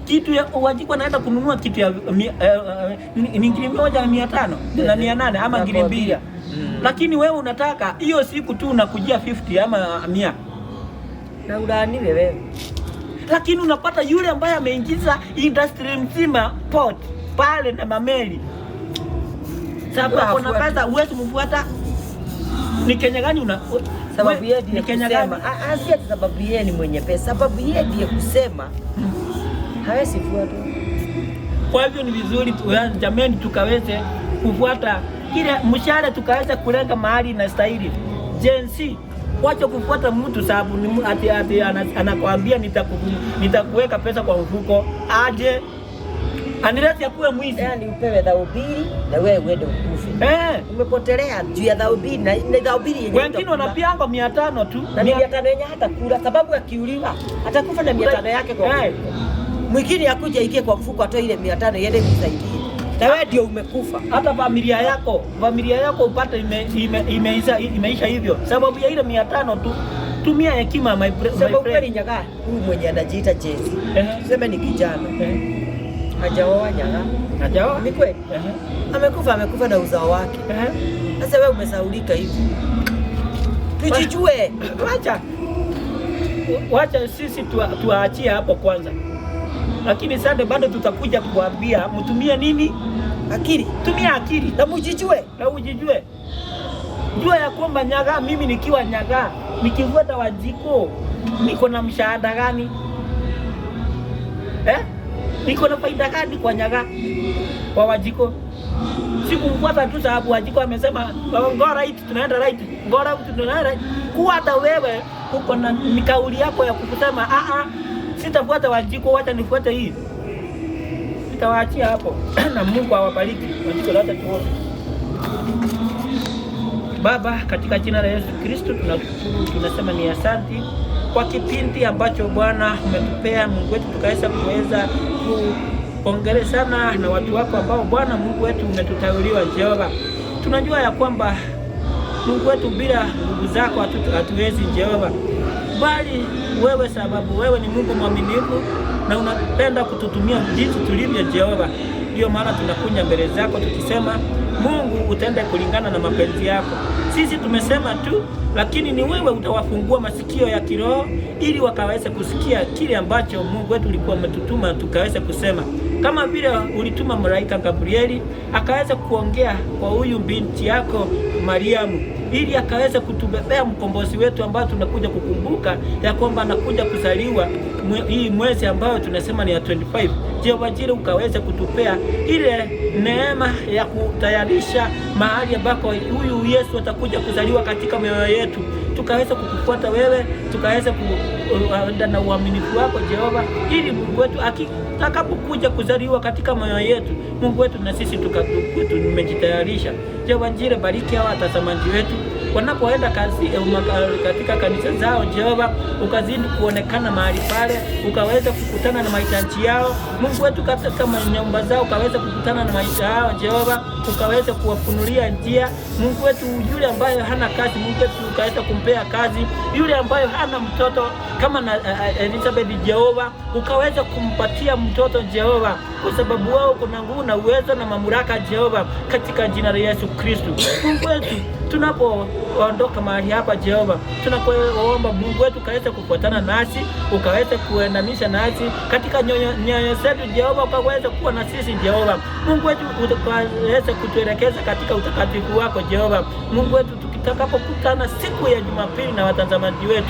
kitu ya Wanjiku anaenda kununua kitu ya ni ngiri 1,500 na 800 ama ngiri 2. Lakini wewe unataka hiyo siku tu unakujia 50 ama 100. Na ulaaniwe wewe. Lakini unapata yule ambaye ameingiza industry mzima port pale na mameli. Sababu kuna pesa uwezi mfuata. Ni Kenya gani sababu yeye ndiye kusema. Asi sababu yeye ni mwenye pesa. Sababu yeye ndiye kusema. Hawezi fuata. Kwa hivyo ni vizuri jamani tukaweze kufuata kile mshahara, tukaweza kulenga mahali na stahili. Jensi wacha kufuata mtu sababu ati anakuambia nitakuweka pesa kwa mfuko aje anirati akuwe mwizi. Yani upewe dhaubiri na wewe uende ukufe. Umepotelea juu ya dhaubiri na dhaubiri yenyewe. Wengine wanapianga 500 tu. Na 500 yenyewe hata kula sababu akiuliwa atakufa na 500 yake kwa mfuko. Mwingine akuja ikie kwa mfuko atoe ile 500 iende kusaidie. Na wewe ndio umekufa. Hata familia yako upate imeisha hivyo. Sababu ya ile 500 tu. Tumia hekima my friend. Sababu kweli Nyaga huyu mwenye anajiita Jezi. Sema ni kijana. Hajaoa Nyaga. Hajaoa? Ni kweli? Amekufa na uzao wake. Sasa wewe umesaulika hivi. Tujijue. Wacha sisi tuaachie hapo kwanza. Lakini sasa bado tutakuja kuambia mtumie nini? Akili. Tumia akili na mujijue. Jua ya kwamba Nyaga, mimi nikiwa Nyaga, nikivuta Wanjiku, niko na mshahada gani? Niko na faida gani kwa Nyaga? Kwa Wanjiku. Sikumfuata tu sababu Wanjiku amesema go right, tunaenda right. Go left, tunaenda right. Kuata wewe uko na mikauli yako ya kusema sitafuata Wanjiku, wacha nifuate hii. Nitawaachia hapo. Na Mungu awabariki. Wanjiku wote tuone. Baba, katika jina la Yesu Kristo tunashukuru, tunasema ni asante kwa kipindi ambacho Bwana umetupea Mungu wetu, tukaweza kuongeleshana na watu wako ambao Bwana Mungu wetu umetutauliwa Jehova. Tunajua ya kwamba Mungu wetu bila nguvu zako hatuwezi Jehova, bali wewe, sababu wewe ni Mungu mwaminifu na unapenda kututumia jinsi tulivyo Jehova. Ndio maana tunakuja mbele zako tukisema Mungu utende kulingana na mapenzi yako. Sisi tumesema tu, lakini ni wewe utawafungua masikio ya kiroho ili wakaweze kusikia kile ambacho Mungu wetu ulikuwa umetutuma tukaweze kusema. Kama vile ulituma malaika Gabrieli akaweza kuongea kwa huyu binti yako Mariamu ili akaweza kutubebea mkombozi wetu ambao tunakuja kukumbuka ya kwamba anakuja kuzaliwa hii mwezi ambao tunasema ni ya 25. Jehova Jire ukaweza kutupea ile neema ya kutayarisha mahali ambako huyu Yesu atakuja kuzaliwa katika mioyo yetu. Tukaweza kukufuata wewe, tukaweza kuenda na uaminifu wako Jehova, ili Mungu wetu atakapokuja kuzaliwa katika mioyo yetu, Mungu wetu na sisi tumejitayarisha. Jehova Jire, bariki hawa watazamaji wetu wanapoenda katika kanisa zao Jehova, ukazidi kuonekana mahali pale, ukaweza kukutana na mahitaji yao Mungu wetu, katika nyumba zao ukaweza kukutana na mahitaji yao Jehova, ukaweza kuwafunulia njia Mungu wetu. Yule ambaye hana kazi Mungu wetu ukaweza kumpea kazi, yule ambaye hana mtoto kama na Elizabeth Jehova, ukaweza kumpatia mtoto Jehova, kwa sababu wao kuna nguvu na uwezo na mamlaka Jehova, katika jina la Yesu Kristo. Mungu wetu, tunapoondoka mahali hapa Jehova, tunakuomba Mungu wetu ukaweza kufuatana nasi, ukaweza kuendanisha nasi katika nyoyo zetu Jehova, ukaweza kuwa na sisi Jehova. Mungu wetu ukaweza kutuelekeza katika utakatifu wako Jehova. Mungu wetu, tutakapokutana siku ya Jumapili na watazamaji wetu,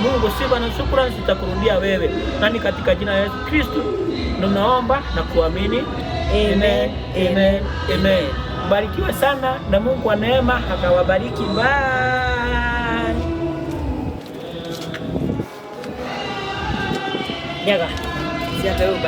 Mungu, sifa na shukrani zitakurudia wewe. Nani katika jina la Yesu Kristo tunaomba na kuamini. Amen. Amen. Amen. Barikiwe sana na Mungu wa neema akawabariki. Bye. Nyaga. Si hata wewe